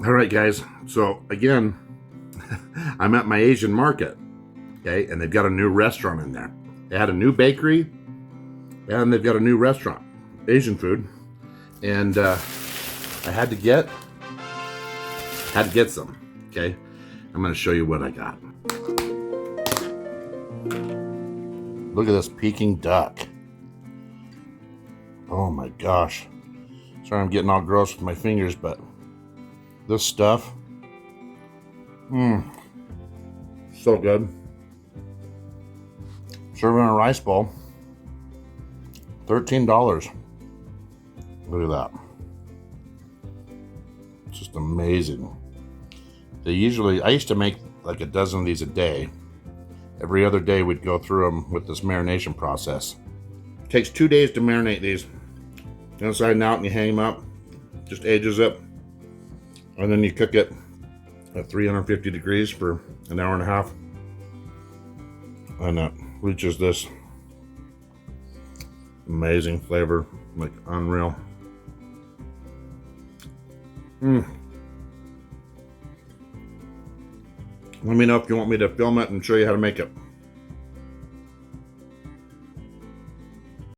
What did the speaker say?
All right, guys. So again, I'm at my Asian market, okay, and they've got a new restaurant in there. They had a new bakery, and they've got a new restaurant, Asian food, and I had to get some. Okay, I'm going to show you what I got. Look at this Peking Duck. Oh my gosh! Sorry, I'm getting all gross with my fingers, but this stuff, so good. Serving in a rice bowl, $13. Look at that. It's just amazing. I used to make like a dozen of these a day. Every other day we'd go through them with this marination process. It takes 2 days to marinate these. Inside and out, and you hang them up. Just ages it. And then you cook it at 350 degrees for an hour and a half. And it reaches this amazing flavor, like unreal. Let me know if you want me to film it and show you how to make it.